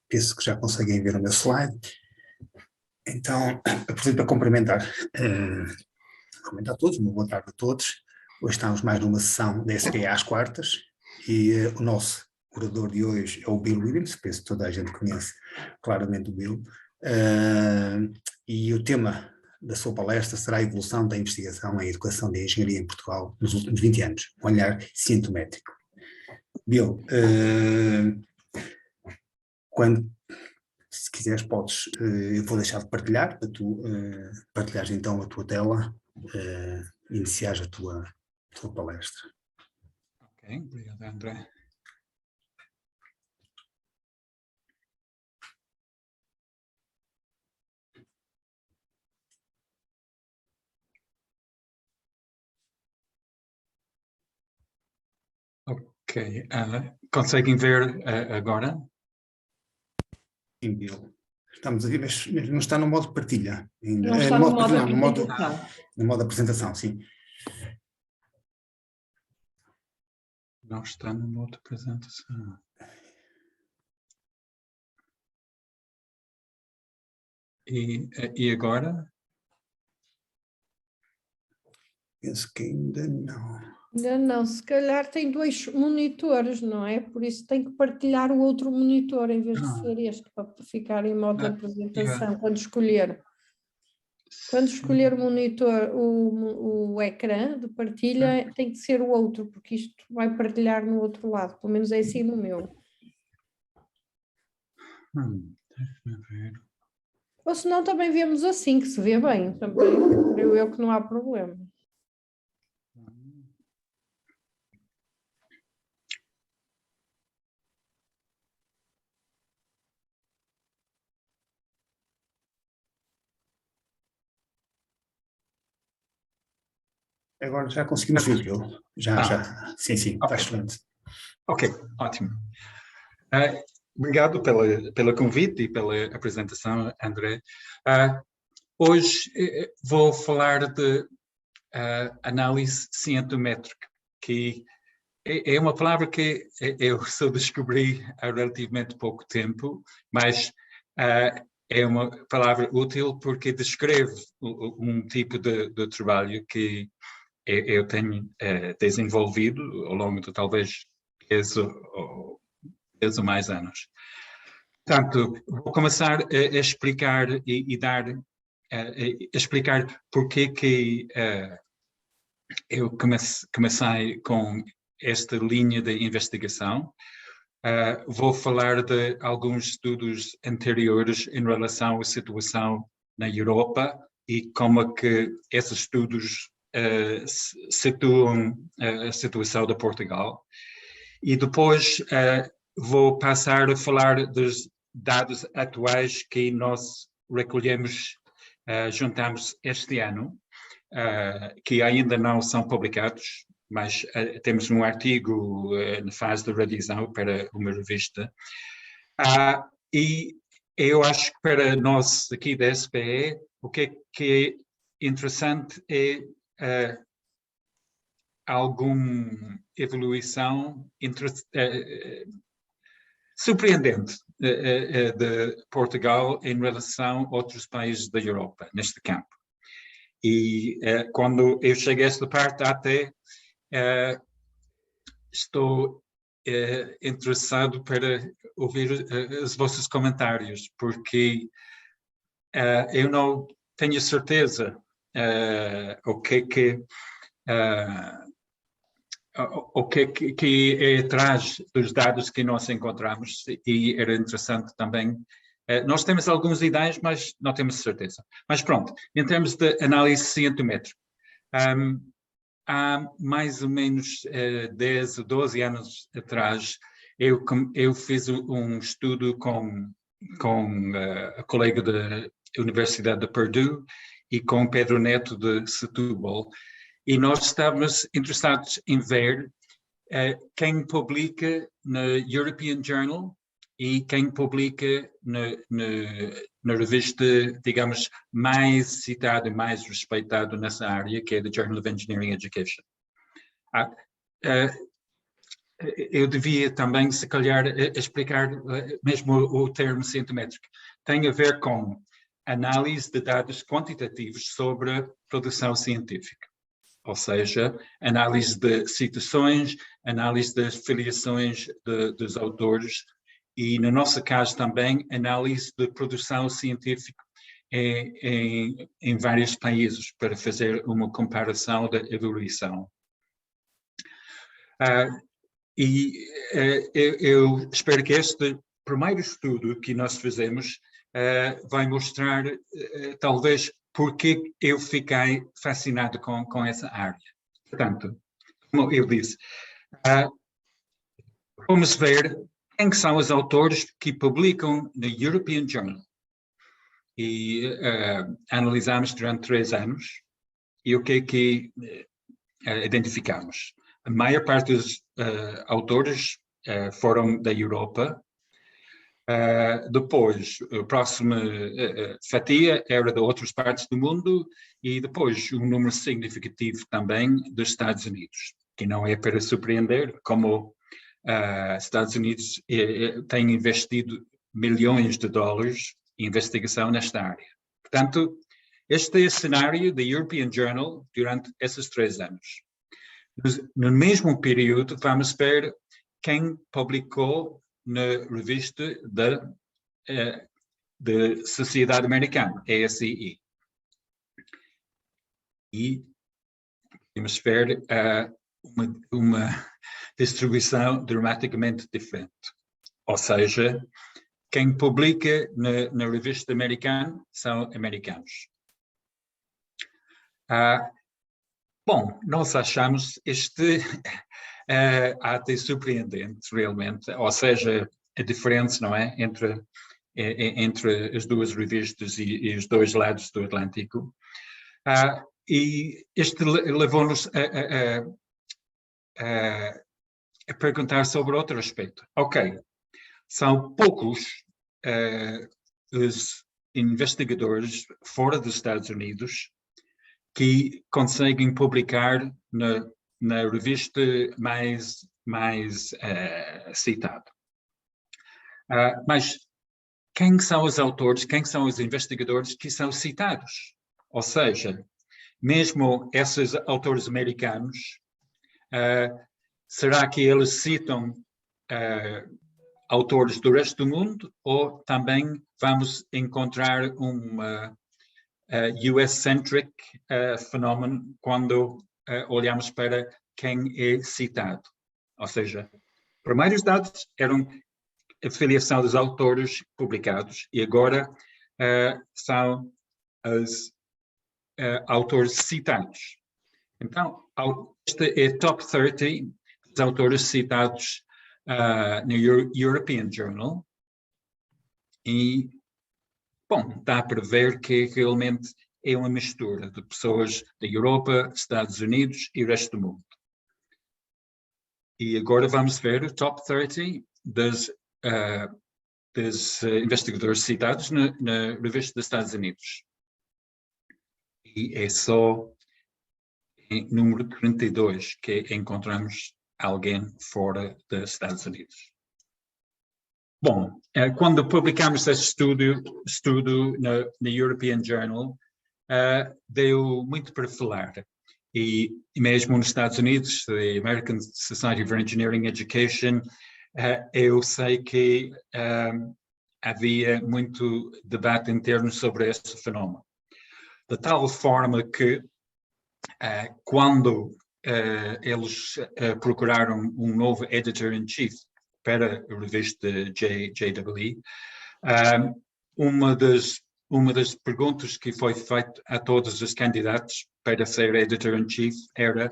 penso que já conseguem ver o meu slide. Então, aproveito para cumprimentar a todos, uma boa tarde a todos. Hoje estamos mais numa sessão da SPA às quartas e o nosso orador de hoje é o Bill Williams, penso que toda a gente conhece claramente o Bill, e o tema da sua palestra será a evolução da investigação em educação de engenharia em Portugal nos últimos 20 anos, um olhar cientométrico. Bill, se quiseres podes, eu vou deixar de partilhar, para tu partilhares então a tua tela, iniciares a tua palestra. Ok, obrigado, André. Ok, conseguem ver agora? Sim, Bill. Estamos a ver, mas não está no modo partilha. Ainda. Não está no modo apresentação. No modo apresentação, sim. Não está no modo apresentação. E agora? Penso que ainda não. Ainda não, se calhar tem 2 monitores, não é? Por isso tem que partilhar o outro monitor em vez de ser este, para ficar em modo de apresentação, quando escolher. Quando escolher o monitor, o ecrã de partilha, tem que ser o outro, porque isto vai partilhar no outro lado, pelo menos é assim no meu. Deixa-me ver. Ou senão também vemos assim, que se vê bem, também creio eu que não há problema. Agora já conseguimos ver, Bill. Já. Sim, está excelente. Ok, ótimo. Obrigado pelo convite e pela apresentação, André. Hoje vou falar de análise cientométrica, que é uma palavra que eu só descobri há relativamente pouco tempo, mas é uma palavra útil porque descreve um tipo de trabalho que eu tenho desenvolvido ao longo de talvez 10 ou mais anos. Portanto, vou começar a explicar e dar explicar porque que eu comecei com esta linha de investigação. Vou falar de alguns estudos anteriores em relação à situação na Europa e como é que esses estudos situam a situação de Portugal. E depois vou passar a falar dos dados atuais que nós recolhemos, juntamos este ano, que ainda não são publicados, mas temos um artigo na fase de revisão para uma revista. E eu acho que para nós aqui da SPE, o que é interessante é alguma evolução surpreendente de Portugal em relação a outros países da Europa, neste campo. E quando eu chego a esta parte, até estou interessado para ouvir os vossos comentários, porque eu não tenho certeza o que é atrás dos dados que nós encontramos, e era interessante também. Nós temos algumas ideias, mas não temos certeza. Mas pronto, em termos de análise cientométrica, há mais ou menos 10 ou 12 anos atrás, eu fiz um estudo com a colega da Universidade de Purdue e com Pedro Neto de Setúbal, e nós estávamos interessados em ver quem publica na European Journal e quem publica na revista, digamos, mais citada e mais respeitada nessa área, que é the Journal of Engineering Education. eu devia também, se calhar, explicar mesmo o termo cientométrico. Tem a ver com análise de dados quantitativos sobre a produção científica. Ou seja, análise de citações, análise das filiações dos autores e, no nosso caso também, análise de produção científica em vários países para fazer uma comparação da evolução. Eu espero que este primeiro estudo que nós fizemos vai mostrar, talvez, porque eu fiquei fascinado com essa área. Portanto, como eu disse, vamos ver quem são os autores que publicam no European Journal. E analisamos durante 3 anos e o que identificamos. A maior parte dos autores foram da Europa. Depois, a próxima fatia era de outras partes do mundo e depois um número significativo também dos Estados Unidos, que não é para surpreender, como Estados Unidos têm investido milhões de dólares em investigação nesta área. Portanto, este é o cenário da European Journal durante esses 3 anos. No mesmo período, vamos ver quem publicou na revista da Sociedade Americana, ASCE. E vamos ver uma distribuição dramaticamente diferente. Ou seja, quem publica na revista americana são americanos. Bom, nós achamos este até surpreendente, realmente. Ou seja, a diferença, não é, entre as duas revistas e os dois lados do Atlântico. E este levou-nos a perguntar sobre outro aspecto. Ok, são poucos os investigadores fora dos Estados Unidos que conseguem publicar na revista mais citada. Mas quem são os autores, quem são os investigadores que são citados? Ou seja, mesmo esses autores americanos, será que eles citam autores do resto do mundo ou também vamos encontrar uma US-centric fenómeno quando olhamos para quem é citado? Ou seja, primeiros dados eram a filiação dos autores publicados e agora são os autores citados. Então, este é top 30 dos autores citados no European Journal e, bom, dá para ver que realmente é uma mistura de pessoas da Europa, Estados Unidos e o resto do mundo. E agora vamos ver o top 30 dos investigadores citados na revista dos Estados Unidos. E é só em número 32 que encontramos alguém fora dos Estados Unidos. Bom, quando publicamos esse estudo na European Journal, deu muito para falar. E mesmo nos Estados Unidos, the American Society for Engineering Education, eu sei que havia muito debate interno sobre esse fenómeno. De tal forma que, quando eles procuraram um novo editor-in-chief para a revista JWE, uma das perguntas que foi feita a todos os candidatos para ser editor-in-chief era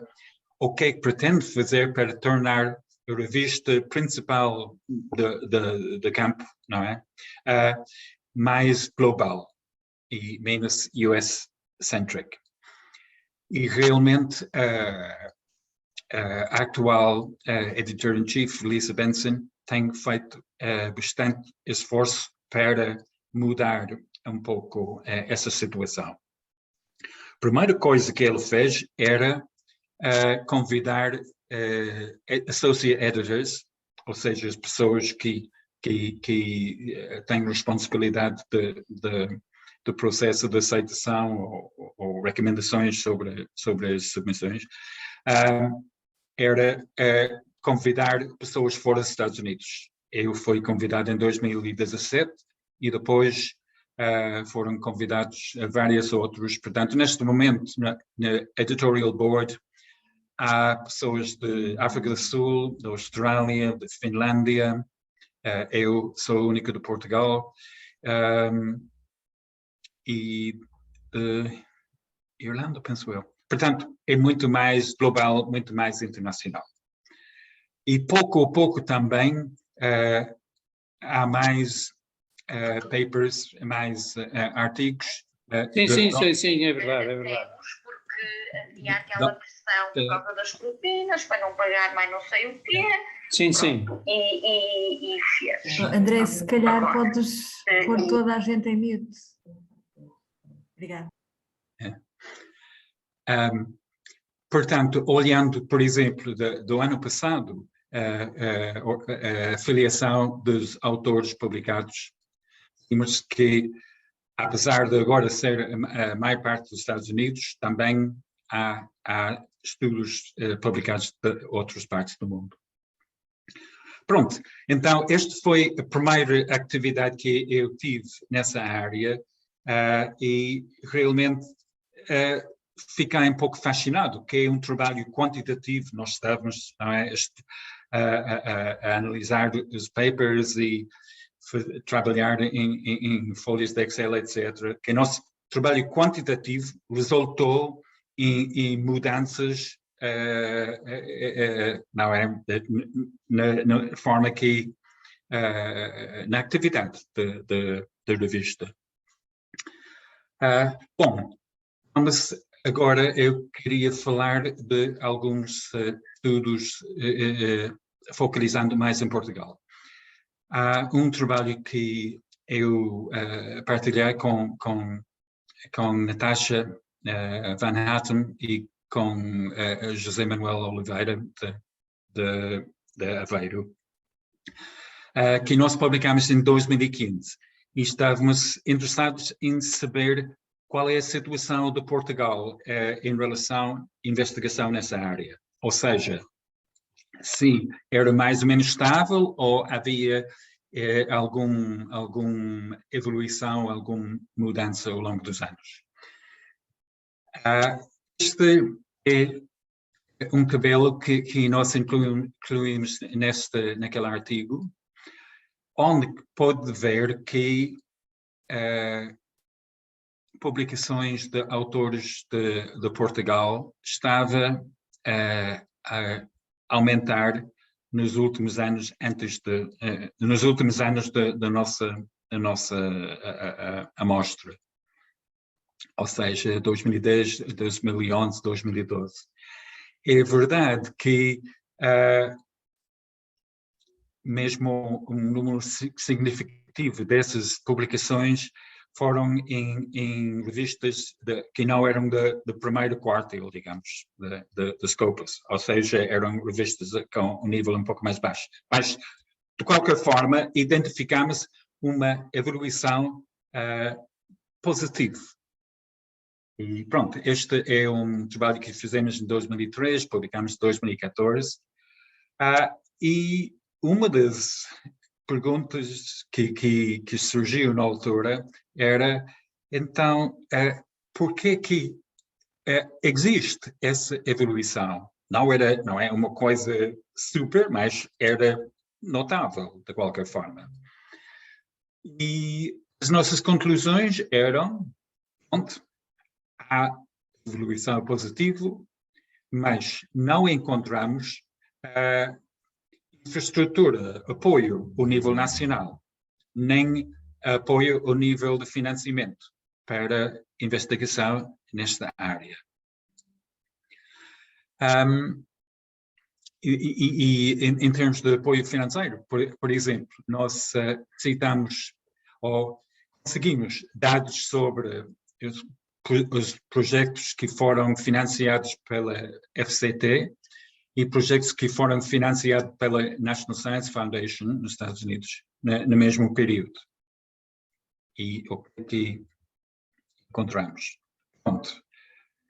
o que é que pretende fazer para tornar a revista principal de campo, não é? Mais global e menos US-centric. E realmente a atual editor-in-chief, Lisa Benson, tem feito bastante esforço para mudar um pouco essa situação. A primeira coisa que ele fez era convidar associate editors, ou seja, as pessoas que têm responsabilidade do processo de aceitação ou recomendações sobre as submissões, era convidar pessoas fora dos Estados Unidos. Eu fui convidado em 2017 e depois foram convidados vários outros. Portanto, neste momento, na editorial board, há pessoas de África do Sul, da Austrália, da Finlândia, eu sou o único de Portugal, e Irlanda, penso eu. Portanto, é muito mais global, muito mais internacional. E pouco a pouco também há mais papers, mais artigos. Sim, é verdade. Porque havia aquela pressão por causa das propinas, para não pagar mais não sei o quê. Sim. E fez. André, se calhar podes pôr toda a gente em mute. Obrigada. Portanto, olhando, por exemplo, do ano passado, a afiliação dos autores publicados, vimos que, apesar de agora ser a maior parte dos Estados Unidos, também há estudos publicados de outras partes do mundo. Pronto, então esta foi a primeira atividade que eu tive nessa área e realmente fiquei um pouco fascinado, que é um trabalho quantitativo. Nós estávamos a analisar os papers e trabalhar em folhas de Excel, etc. Que nosso trabalho quantitativo resultou em mudanças na forma que na atividade da revista. Bom, agora eu queria falar de alguns estudos focalizando mais em Portugal. Há um trabalho que eu partilhei com Natasha Van Hatten e com José Manuel Oliveira de Aveiro, que nós publicamos em 2015 e estávamos interessados em saber qual é a situação de Portugal em relação à investigação nessa área. Ou seja, se era mais ou menos estável ou havia alguma evolução, alguma mudança ao longo dos anos. Este é um tabelo que nós incluímos naquele artigo, onde pode ver que publicações de autores de Portugal estava a aumentar nos últimos anos da nossa amostra, ou seja, 2010, 2011, 2012. É verdade que mesmo um número significativo dessas publicações foram em revistas que não eram do primeiro quartil, digamos, da Scopus, ou seja, eram revistas com um nível um pouco mais baixo. Mas, de qualquer forma, identificamos uma evolução positiva. E pronto, este é um trabalho que fizemos em 2003, publicamos em 2014, e uma das perguntas que surgiu na altura era, então, por que existe essa evolução? Não é uma coisa super, mas era notável, de qualquer forma. E as nossas conclusões eram, pronto, há evolução positiva, mas não encontramos infraestrutura, apoio ao nível nacional, nem apoio ao nível de financiamento para investigação nesta área. Em termos de apoio financeiro, por exemplo, nós citamos ou conseguimos dados sobre os projetos que foram financiados pela FCT e projetos que foram financiados pela National Science Foundation nos Estados Unidos no mesmo período. E o que encontramos? Pronto.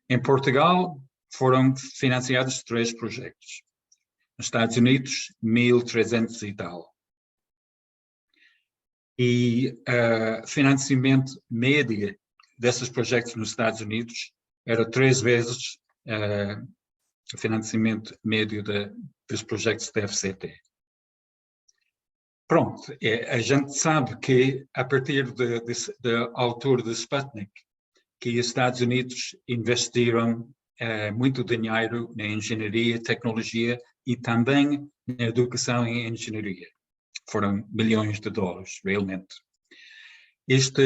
Em Portugal foram financiados 3 projetos. Nos Estados Unidos, 1.300 e tal. E financiamento médio desses projetos nos Estados Unidos era 3 vezes o financiamento médio dos projetos da FCT. Pronto, a gente sabe que a partir da altura do Sputnik, que os Estados Unidos investiram muito dinheiro na engenharia, tecnologia e também na educação e engenharia. Foram bilhões de dólares, realmente. Isto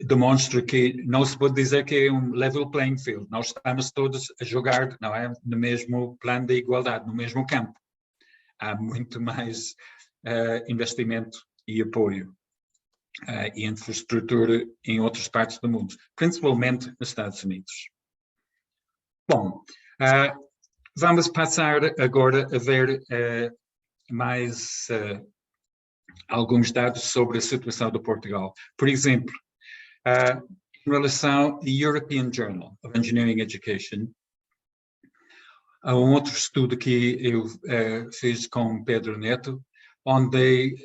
demonstra que não se pode dizer que é um level playing field. Nós estamos todos a jogar, não é, no mesmo plano de igualdade, no mesmo campo. Há muito mais investimento e apoio e infraestrutura em outras partes do mundo, principalmente nos Estados Unidos. Bom, vamos passar agora a ver mais alguns dados sobre a situação de Portugal. Por exemplo, em relação ao European Journal of Engineering Education, há um outro estudo que eu fiz com Pedro Neto, onde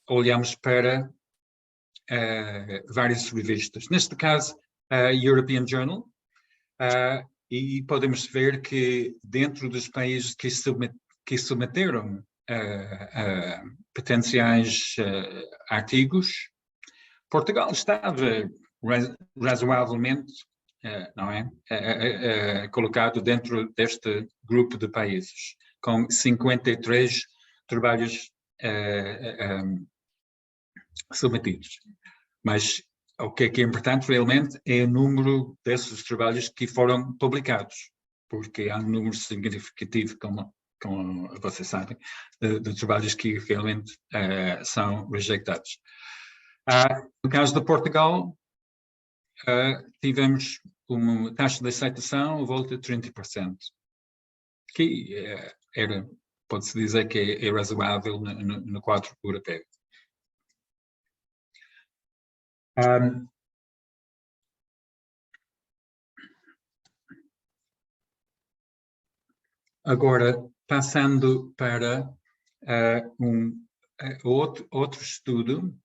olhamos para várias revistas. Neste caso, a European Journal, e podemos ver que dentro dos países que submeteram potenciais artigos, Portugal estava razoavelmente não é, colocado dentro deste grupo de países, com 53 trabalhos submetidos. Mas o que é importante realmente é o número desses trabalhos que foram publicados, porque há um número significativo, como vocês sabem, de trabalhos que realmente são rejeitados. No caso de Portugal, tivemos uma taxa de aceitação à volta de 30%, que pode-se dizer que é razoável no quadro europeu. Agora, passando para outro estudo,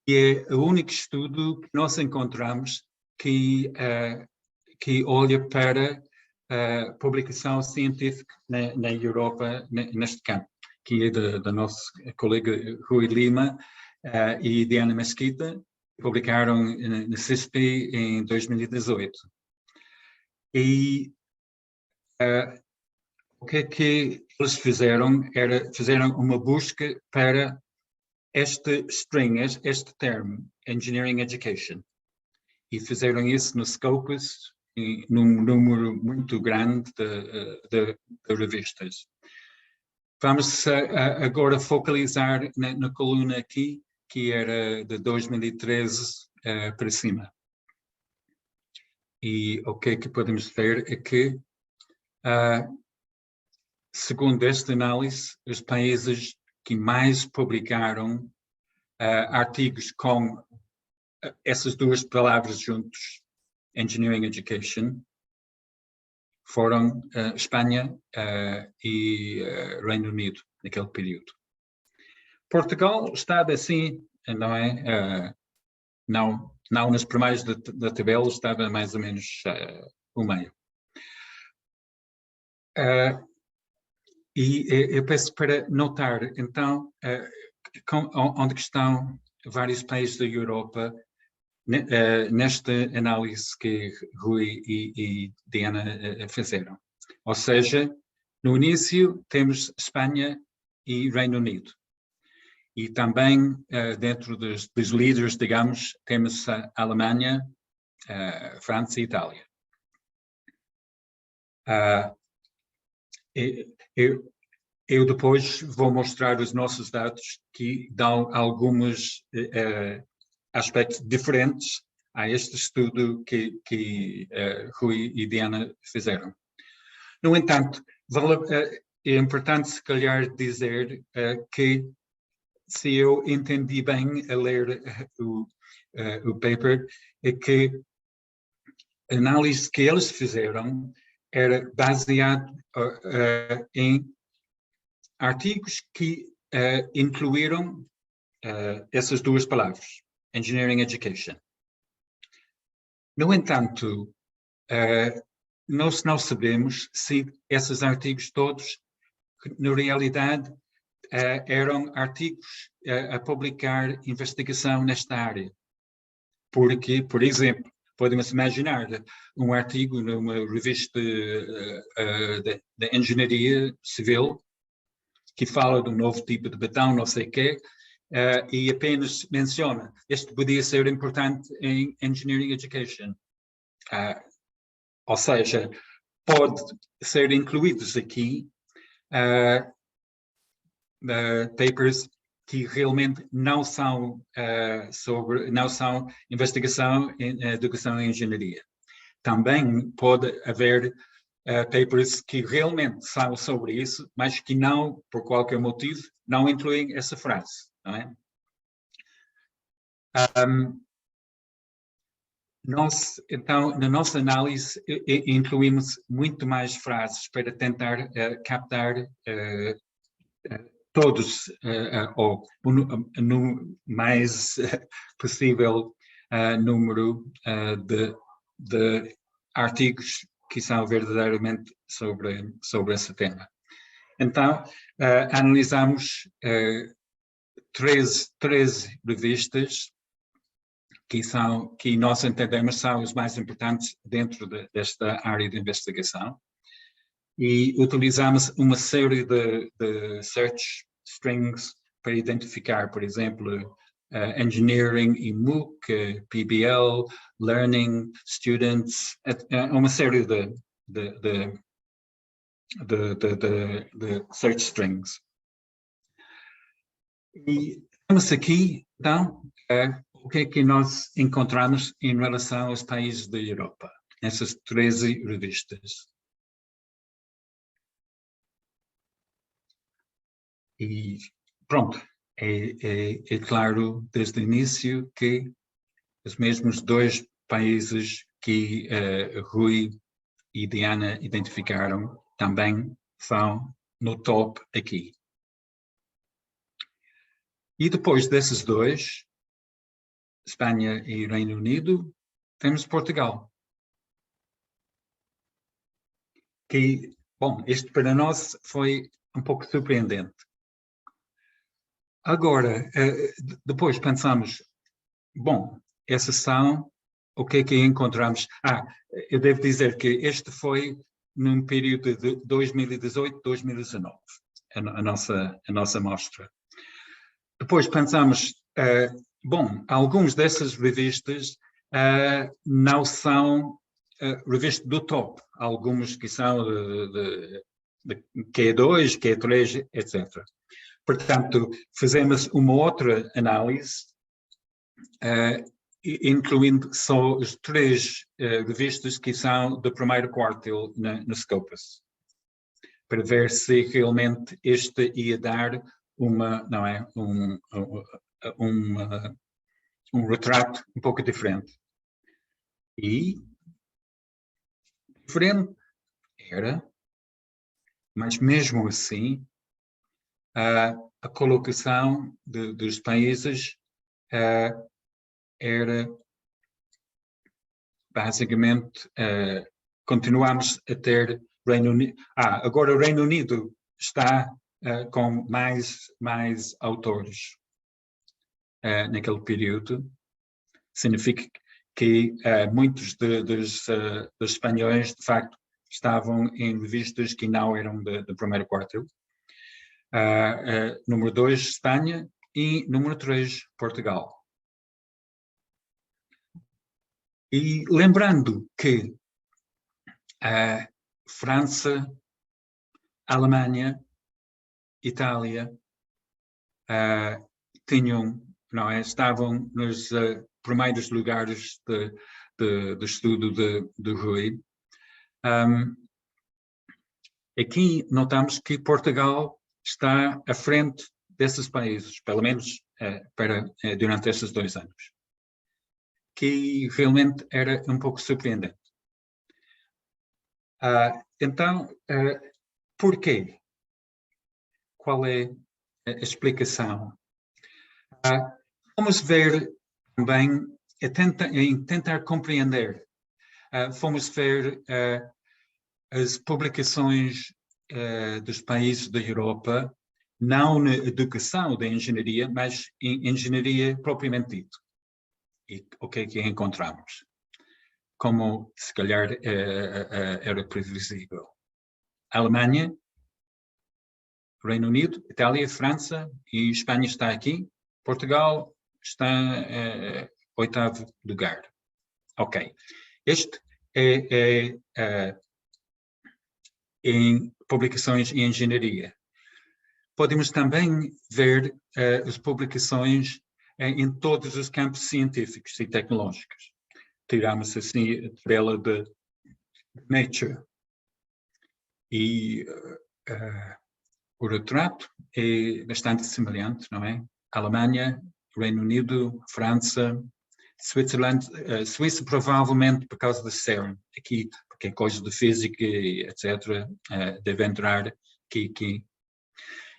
que é o único estudo que nós encontramos que olha para a publicação científica na Europa neste campo, que é da nosso colega Rui Lima e Diana Mesquita, publicaram na CISP em 2018. E o que eles fizeram fizeram uma busca para este termo, Engineering Education, e fizeram isso no Scopus, num número muito grande de revistas. Vamos agora focalizar na coluna aqui, que era de 2013 para cima. E o que podemos ver é que, segundo esta análise, os países que mais publicaram artigos com essas duas palavras juntos, Engineering Education, foram Espanha e Reino Unido, naquele período. Portugal estava assim, não é? Não nas primeiras da tabela, estava mais ou menos o meio. E eu peço para notar, então, onde estão vários países da Europa nesta análise que Rui e Diana fizeram. Ou seja, no início temos Espanha e Reino Unido. E também, dentro dos líderes, digamos, temos a Alemanha, França e Itália. Eu depois vou mostrar os nossos dados que dão alguns aspectos diferentes a este estudo que Rui e Diana fizeram. No entanto, é importante se calhar dizer que, se eu entendi bem a ler o paper, é que a análise que eles fizeram era baseado em artigos que incluíram essas duas palavras, Engineering Education. No entanto, nós não sabemos se esses artigos todos, na realidade, eram artigos a publicar investigação nesta área. Porque, por exemplo, podemos imaginar um artigo numa revista de engenharia civil que fala de um novo tipo de betão, não sei o quê, e apenas menciona, este podia ser importante em Engineering Education. Ou seja, pode ser incluídos aqui papers que realmente não são não são investigação em educação e engenharia. Também pode haver papers que realmente são sobre isso, mas que não, por qualquer motivo, não incluem essa frase, não é? Nós, então, na nossa análise, incluímos muito mais frases para tentar captar todos, ou no mais possível número de artigos que são verdadeiramente sobre esse tema. Então, analisamos 13 revistas que nós entendemos são os mais importantes dentro desta área de investigação, e utilizamos uma série de search strings para identificar, por exemplo, engineering e MOOC, PBL, learning, students, uma série de search strings. E temos aqui, então, o que é que nós encontramos em relação aos países da Europa, nessas 13 revistas. E pronto, é claro desde o início que os mesmos dois países que Rui e Diana identificaram também são no top aqui. E depois desses dois, Espanha e Reino Unido, temos Portugal. Que, bom, isto para nós foi um pouco surpreendente. Agora, depois pensamos, bom, essas são, o que é que encontramos? Eu devo dizer que este foi num período de 2018-2019, a nossa mostra. Depois pensamos, bom, algumas dessas revistas não são revistas do top, algumas que são de Q2, Q3, etc. Portanto, fizemos uma outra análise, incluindo só as 3 revistas que são do primeiro quartil no Scopus, para ver se realmente este ia dar um retrato um pouco diferente. E diferente era, mas mesmo assim, a colocação dos países era basicamente, continuamos a ter Reino Unido. Agora o Reino Unido está com mais autores naquele período. Significa que muitos dos espanhóis, de facto, estavam em revistas que não eram do primeiro quartil. Número 2, Espanha, e número 3, Portugal. E lembrando que França, Alemanha, Itália estavam nos primeiros lugares de estudo de Rui. Aqui notamos que Portugal está à frente desses países, pelo menos durante estes 2 anos, que realmente era um pouco surpreendente. Então, porquê? Qual é a explicação? Vamos ver também, em tentar compreender, vamos ver as publicações dos países da Europa, não na educação da engenharia, mas em engenharia propriamente dito. E o que é que encontramos? Como, se calhar, era previsível. Alemanha, Reino Unido, Itália, França e Espanha está aqui. Portugal está em 8º lugar. Ok. Este é em publicações em engenharia. Podemos também ver as publicações em todos os campos científicos e tecnológicos. Tiramos assim a tabela de Nature. E o retrato é bastante semelhante, não é? Alemanha, Reino Unido, França, Suíça provavelmente por causa da CERN, aqui, porque é coisa de física, etc., deve entrar aqui.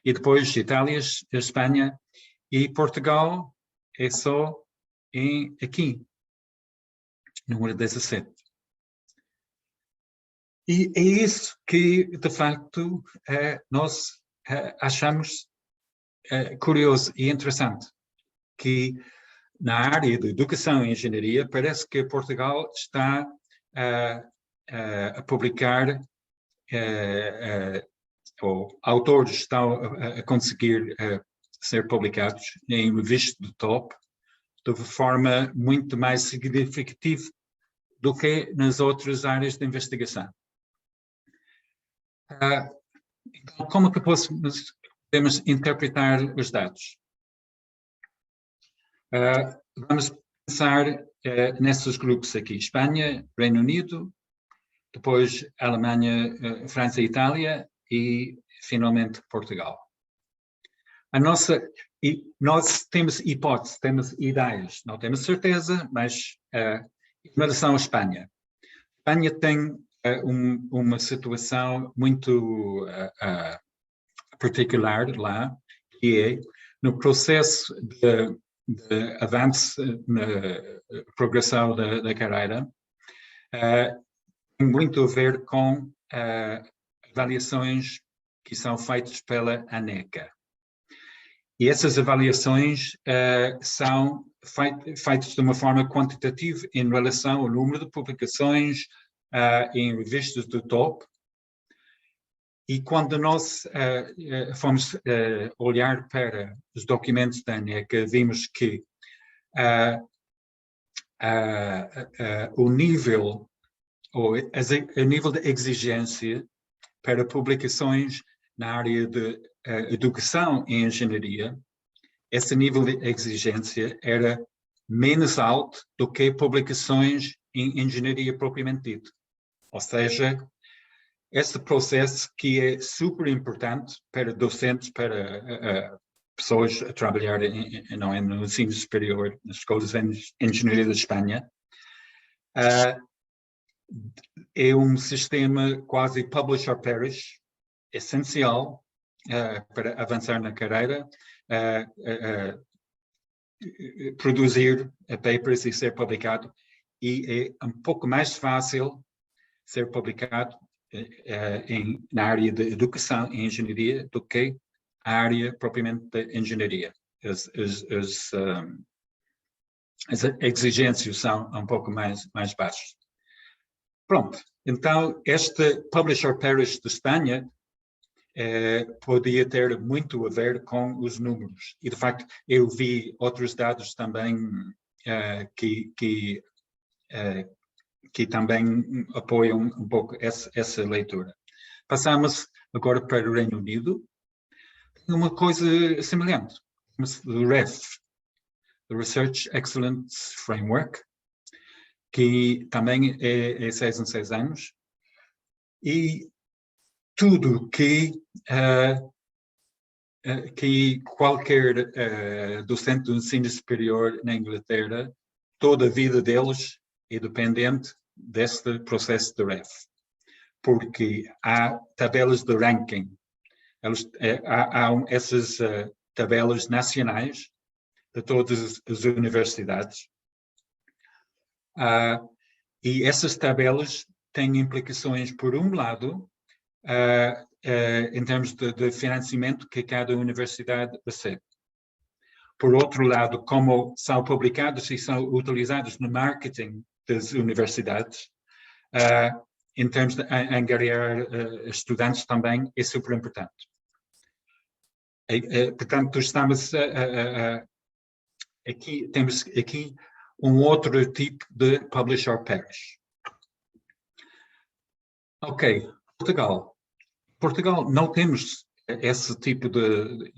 E depois Itália, Espanha e Portugal é só aqui, número 17. E é isso que, de facto, nós achamos curioso e interessante, que na área de educação e engenharia parece que Portugal está a publicar, ou autores estão a conseguir ser publicados em revistas de top de forma muito mais significativa do que nas outras áreas de investigação. Então, como que podemos interpretar os dados? Vamos pensar nesses grupos aqui: Espanha, Reino Unido, depois Alemanha, França e Itália e, finalmente, Portugal. Nós temos hipóteses, temos ideias, não temos certeza, mas em relação à Espanha. A Espanha tem uma situação muito particular lá, que é no processo de avanço na progressão da carreira, tem muito a ver com avaliações que são feitas pela ANECA. E essas avaliações são feitas de uma forma quantitativa em relação ao número de publicações em revistas do top. E quando nós fomos olhar para os documentos da ANECA, vimos que o nível de exigência para publicações na área de educação e engenharia, esse nível de exigência era menos alto do que publicações em engenharia propriamente dita. Ou seja, esse processo que é super importante para docentes, para pessoas a trabalhar no ensino superior, nas escolas de engenharia da Espanha, é um sistema quase publish or perish, essencial para avançar na carreira, produzir papers e ser publicado, e é um pouco mais fácil ser publicado na área de educação e engenharia do que a área propriamente de engenharia. As exigências são um pouco mais baixas. Pronto, então este Publish or Perish de Espanha podia ter muito a ver com os números. E, de facto, eu vi outros dados também que também apoiam um pouco essa leitura. Passamos agora para o Reino Unido. Uma coisa semelhante, o REF. Research Excellence Framework, que também é 6 em 6 anos, e tudo que qualquer docente do ensino superior na Inglaterra, toda a vida deles é dependente deste processo de REF, porque há tabelas de ranking, há essas tabelas nacionais de todas as universidades, e essas tabelas têm implicações, por um lado, em termos de financiamento que cada universidade recebe. Por outro lado, como são publicados e são utilizados no marketing das universidades, em termos de angariar estudantes também, é super importante. Portanto, estamos temos aqui um outro tipo de publish or perish. Ok, Portugal não temos esse tipo de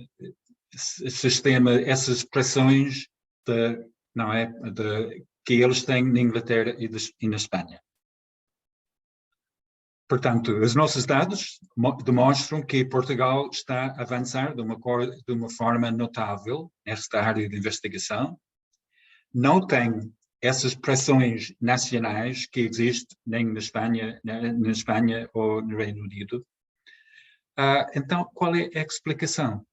sistema, essas pressões que eles têm na Inglaterra e na Espanha. Portanto, os nossos dados demonstram que Portugal está a avançar de uma forma notável nesta área de investigação. Não tem essas pressões nacionais que existem nem na Espanha ou no Reino Unido. Então, qual é a explicação?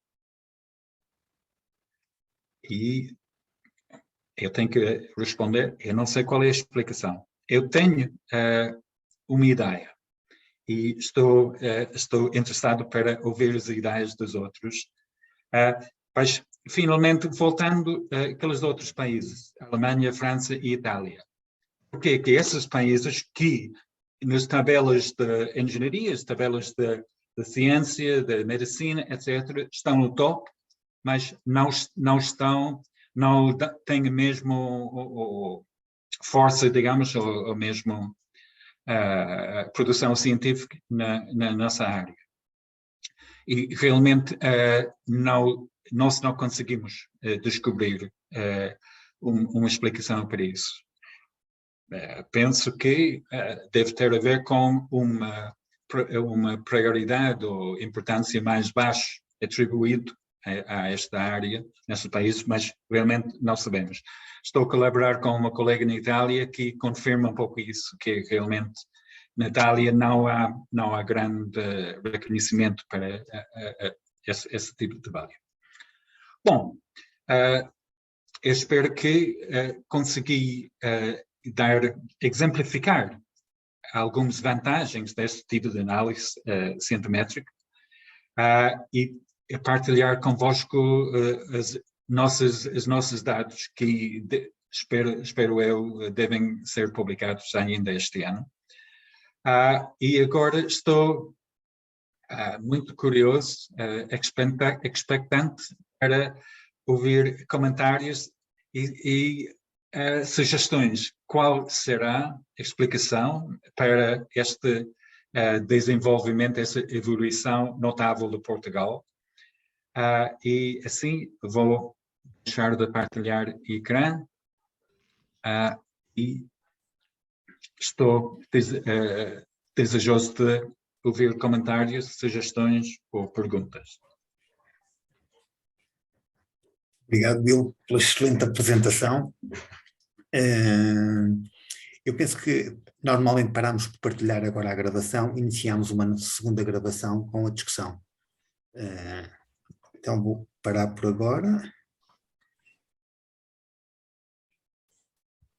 E eu tenho que responder, eu não sei qual é a explicação. Eu tenho uma ideia e estou interessado para ouvir as ideias dos outros. Mas, finalmente, voltando àqueles outros países, Alemanha, França e Itália. Porque é que esses países que, nas tabelas de engenharia, as tabelas de ciência, de medicina, etc., estão no top, mas não têm a mesma força, digamos, ou mesmo produção científica na nossa área. E realmente nós não conseguimos descobrir uma explicação para isso. Penso que deve ter a ver com uma prioridade ou importância mais baixa atribuído a esta área, nesse país, mas realmente não sabemos. Estou a colaborar com uma colega na Itália que confirma um pouco isso, que realmente na Itália não há grande reconhecimento para esse tipo de trabalho. Bom, eu espero que consegui exemplificar algumas vantagens deste tipo de análise cientométrica e partilhar convosco os nossos dados que espero eu devem ser publicados ainda este ano. E agora estou muito curioso, expectante para ouvir comentários e sugestões. Qual será a explicação para este desenvolvimento, essa evolução notável de Portugal? E assim vou deixar de partilhar ecrã e estou desejoso de ouvir comentários, sugestões ou perguntas. Obrigado, Bill, pela excelente apresentação. Eu penso que normalmente paramos de partilhar agora a gravação, iniciamos uma segunda gravação com a discussão. Então vou parar por agora.